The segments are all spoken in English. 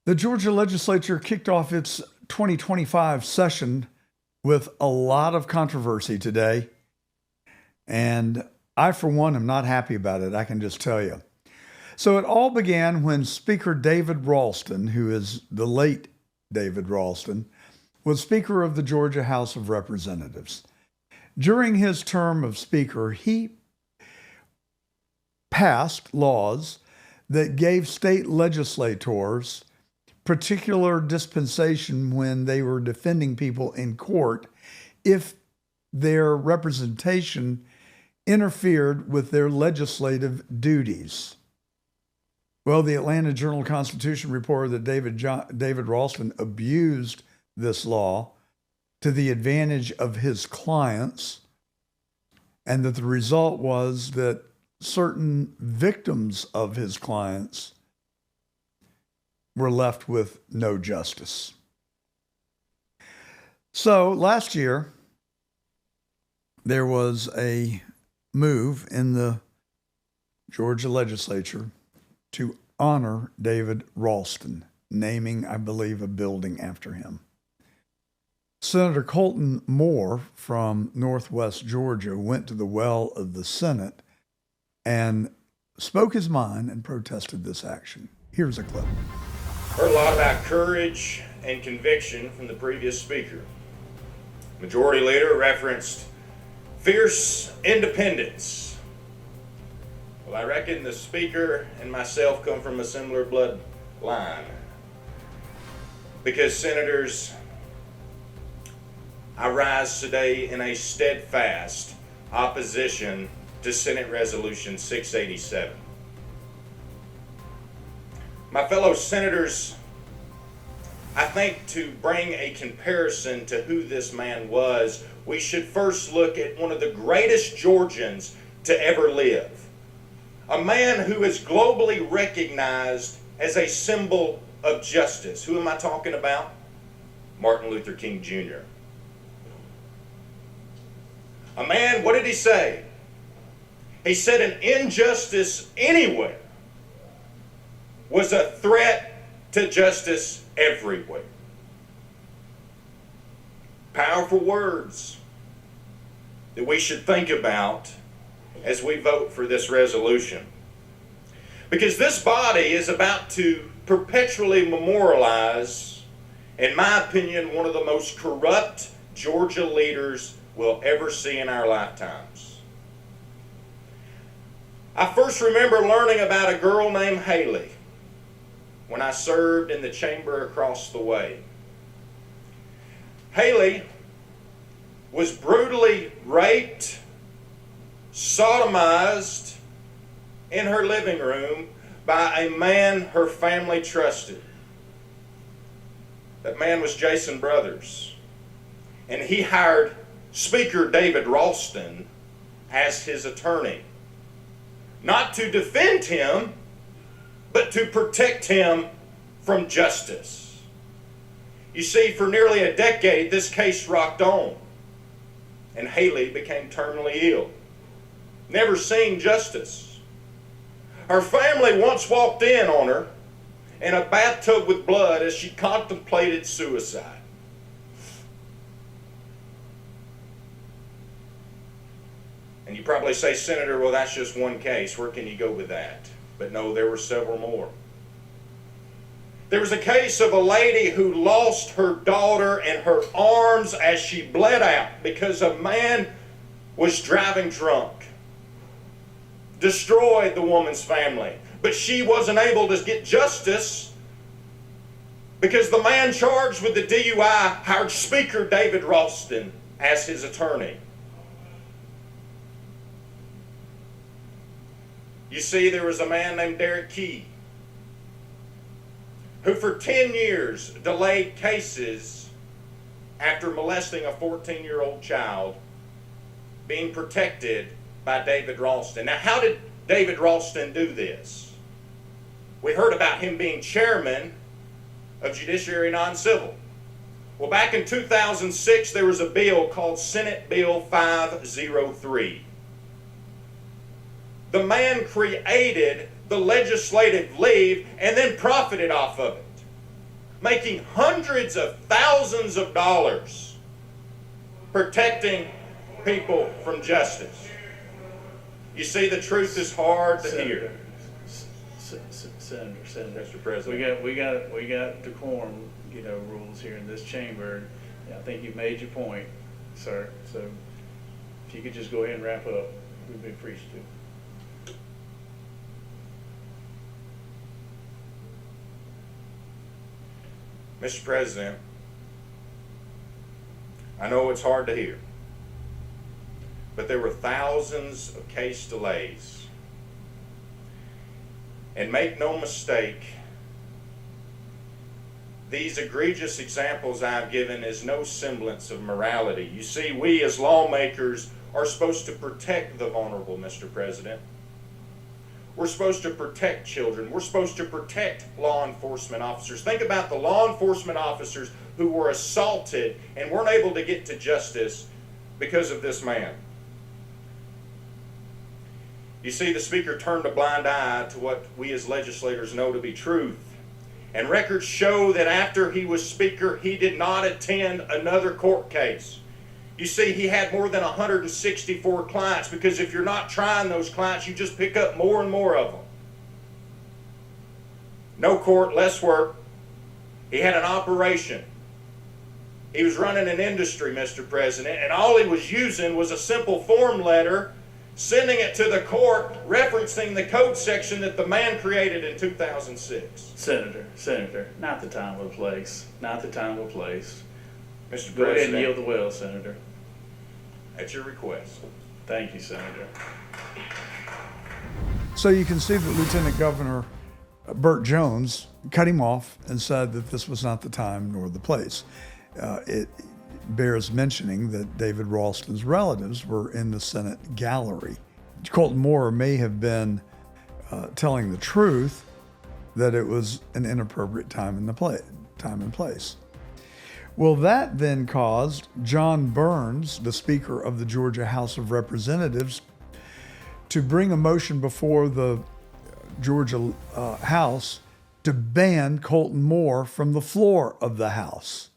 The Georgia legislature kicked off its 2025 session with a lot of controversy today. And I, for one, am not happy about it, I can just tell you. So it all began when Speaker David Ralston, who is the late David Ralston, was Speaker of the Georgia House of Representatives. During his term of Speaker, he passed laws that gave state legislators particular dispensation when they were defending people in court if their representation interfered with their legislative duties. Well, the Atlanta Journal-Constitution reported that David Ralston abused this law to the advantage of his clients, and that the result was that certain victims of his clients were left with no justice. So last year, there was a move in the Georgia legislature to honor David Ralston, naming, I believe, a building after him. Senator Colton Moore from Northwest Georgia went to the well of the Senate and spoke his mind and protested this action. Here's a clip. Heard a lot about courage and conviction from the previous speaker. Majority Leader referenced fierce independence. Well, I reckon the speaker and myself come from a similar bloodline. Because, Senators, I rise today in a steadfast opposition to Senate Resolution 687. My fellow senators, I think to bring a comparison to who this man was, we should first look at one of the greatest Georgians to ever live. A man who is globally recognized as a symbol of justice. Who am I talking about? Martin Luther King Jr. A man, what did he say? He said an injustice anywhere was a threat to justice everywhere. Powerful words that we should think about as we vote for this resolution. Because this body is about to perpetually memorialize, in my opinion, one of the most corrupt Georgia leaders we'll ever see in our lifetimes. I first remember learning about a girl named Haley when I served in the chamber across the way. Haley was brutally raped, sodomized in her living room by a man her family trusted. That man was Jason Brothers, and he hired Speaker David Ralston as his attorney, not to defend him, but to protect him from justice. You see, for nearly a decade, this case rocked on, and Haley became terminally ill, never seeing justice. Her family once walked in on her in a bathtub with blood as she contemplated suicide. And you probably say, Senator, well, that's just one case. Where can you go with that? But no, there were several more. There was a case of a lady who lost her daughter in her arms as she bled out because a man was driving drunk. Destroyed the woman's family. But she wasn't able to get justice because the man charged with the DUI hired Speaker David Ralston as his attorney. You see, there was a man named Derek Key who for 10 years delayed cases after molesting a 14-year-old child being protected by David Ralston. Now, how did David Ralston do this? We heard about him being chairman of Judiciary Non-Civil. Well, back in 2006, there was a bill called Senate Bill 503. The man created the legislative leave and then profited off of it. making hundreds of thousands of dollars protecting people from justice. You see, the truth is hard to hear. Senator, Mr. President. we got decorum, rules here in this chamber. I think you've made your point, sir. So if you could just go ahead and wrap up, we'd be appreciative. Mr. President, I know it's hard to hear, but there were thousands of case delays. And make no mistake, these egregious examples I've given is no semblance of morality. You see, we as lawmakers are supposed to protect the vulnerable, Mr. President. We're supposed to protect children. We're supposed to protect law enforcement officers. Think about the law enforcement officers who were assaulted and weren't able to get to justice because of this man. You see, the Speaker turned a blind eye to what we as legislators know to be truth. And records show that after he was Speaker, he did not attend another court case. You see, he had more than 164 clients, because if you're not trying those clients, you just pick up more and more of them. No court, less work. He had an operation. He was running an industry, Mr. President, and all he was using was a simple form letter, sending it to the court, referencing the code section that the man created in 2006. Senator, not the time or the place. Not the time or place. Mr. Go ahead and President, yield the well, Senator. at your request. Thank you, Senator. So you can see that Lieutenant Governor Burt Jones cut him off and said that this was not the time nor the place. It bears mentioning that David Ralston's relatives were in the Senate gallery. Colton Moore may have been telling the truth that it was an inappropriate time and place. Well, that then caused John Burns, the Speaker of the Georgia House of Representatives, to bring a motion before the Georgia House to ban Colton Moore from the floor of the House.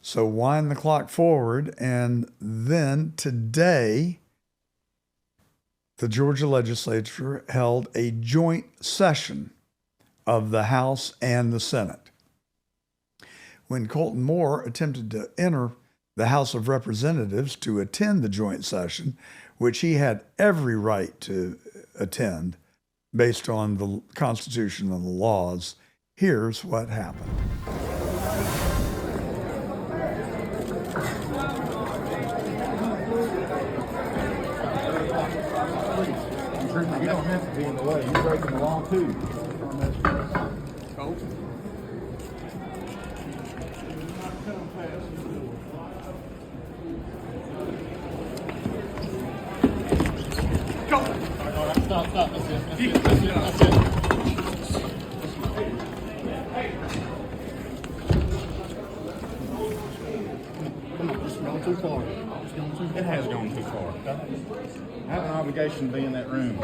So wind the clock forward, and then today, the Georgia legislature held a joint session of the House and the Senate. When Colton Moore attempted to enter the House of Representatives to attend the joint session, which he had every right to attend based on the Constitution and the laws, here's what happened. You don't have to be in the way. You're breaking the law too. Stop. That's it. That's it. Come on, it's gone too far. It has gone too far. I have an obligation to be in that room.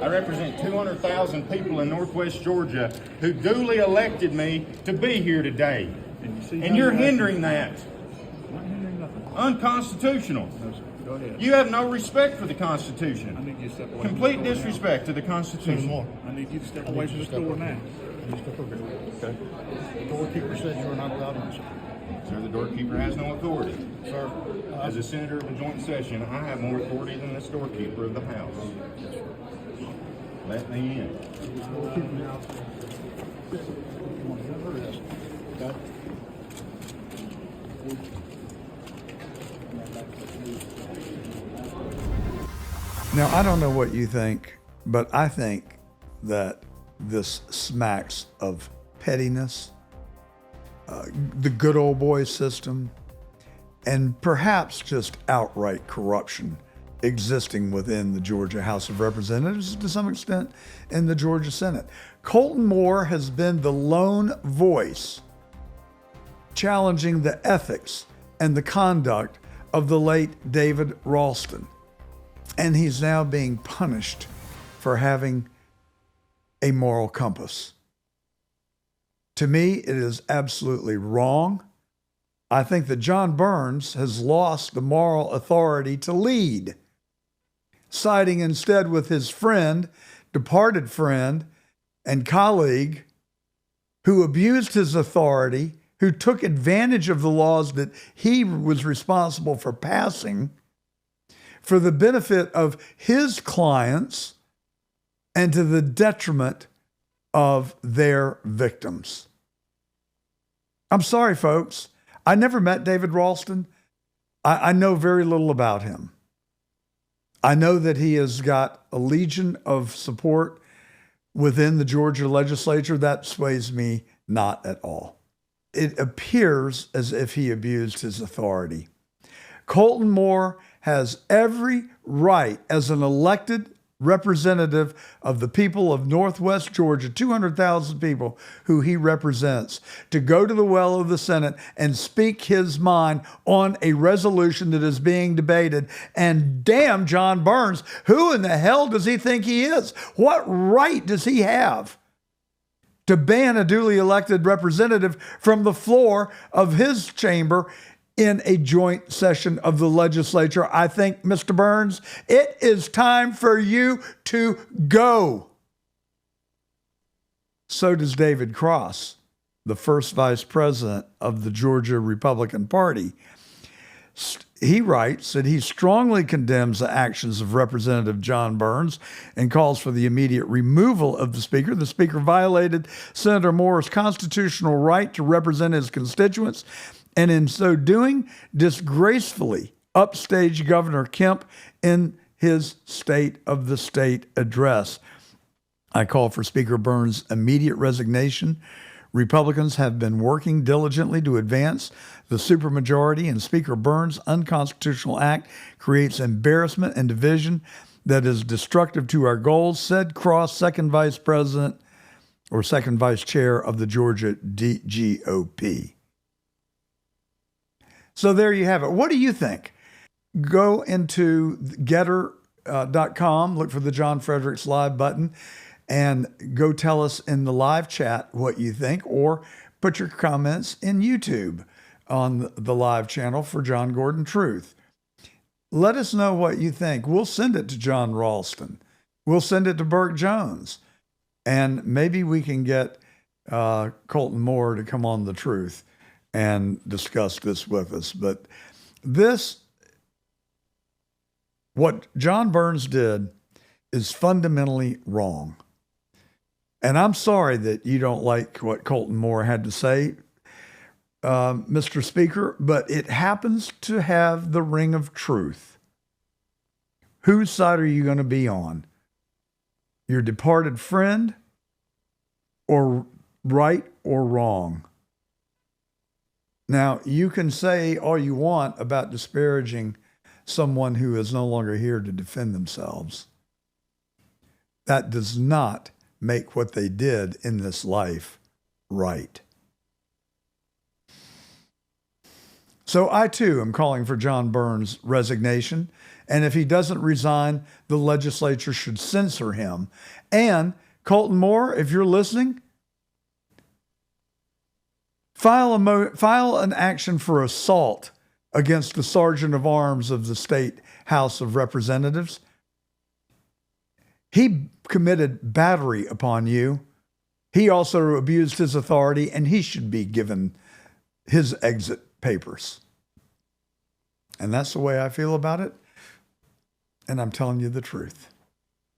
I represent 200,000 people in Northwest Georgia who duly elected me to be here today. And you're hindering that. Unconstitutional. Go ahead. You have no respect for the Constitution. I need you to step away. Complete disrespect to the Constitution. I need you to step away from the door now. Okay. The doorkeeper said you were not allowed in. Sir, the doorkeeper has no authority. Sir, As a senator of the joint session, I have more authority than this doorkeeper of the House. Let me in. doorkeeper now. Okay. Now, I don't know what you think, but I think that this smacks of pettiness, the good old boy system, and perhaps just outright corruption existing within the Georgia House of Representatives, to some extent in the Georgia Senate. Colton Moore has been the lone voice challenging the ethics and the conduct of the late David Ralston. And he's now being punished for having a moral compass. To me, it is absolutely wrong. I think that John Burns has lost the moral authority to lead, siding instead with his friend, departed friend, and colleague who abused his authority, who took advantage of the laws that he was responsible for passing for the benefit of his clients and to the detriment of their victims. I'm sorry, folks. I never met David Ralston. I know very little about him. I know that he has got a legion of support within the Georgia legislature. That sways me not at all. It appears as if he abused his authority. Colton Moore has every right as an elected representative of the people of Northwest Georgia, 200,000 people who he represents, to go to the well of the Senate and speak his mind on a resolution that is being debated. And damn John Burns, who in the hell does he think he is? What right does he have to ban a duly elected representative from the floor of his chamber in a joint session of the legislature? I think, Mr. Burns, it is time for you to go. So does David Cross, the first vice president of the Georgia Republican Party. He writes that he strongly condemns the actions of Representative John Burns and calls for the immediate removal of the speaker. The speaker violated Senator Moore's constitutional right to represent his constituents, and in so doing, disgracefully upstaged Governor Kemp in his State of the State address. I call for Speaker Burns' immediate resignation. Republicans have been working diligently to advance the supermajority, and Speaker Burns' unconstitutional act creates embarrassment and division that is destructive to our goals, said Cross, second vice president or second vice chair of the Georgia GOP. So there you have it. What do you think? Go into getter.com, look for the John Fredericks Live button, and go tell us in the live chat what you think, or put your comments in YouTube on the live channel for John Gordon Truth. Let us know what you think. We'll send it to John Ralston. We'll send it to Burke Jones. And maybe we can get Colton Moore to come on The Truth and discuss this with us. But what John Burns did is fundamentally wrong. And I'm sorry that you don't like what Colton Moore had to say, Mr. Speaker, but it happens to have the ring of truth. Whose side are you going to be on? Your departed friend, or right or wrong? Now, you can say all you want about disparaging someone who is no longer here to defend themselves. That does not make what they did in this life right. So I, too, am calling for John Burns' resignation. And if he doesn't resign, the legislature should censor him. And Colton Moore, if you're listening, file an action for assault against the Sergeant of Arms of the State House of Representatives. He committed battery upon you. He also abused his authority, and he should be given his exit papers. And that's the way I feel about it. And I'm telling you the truth.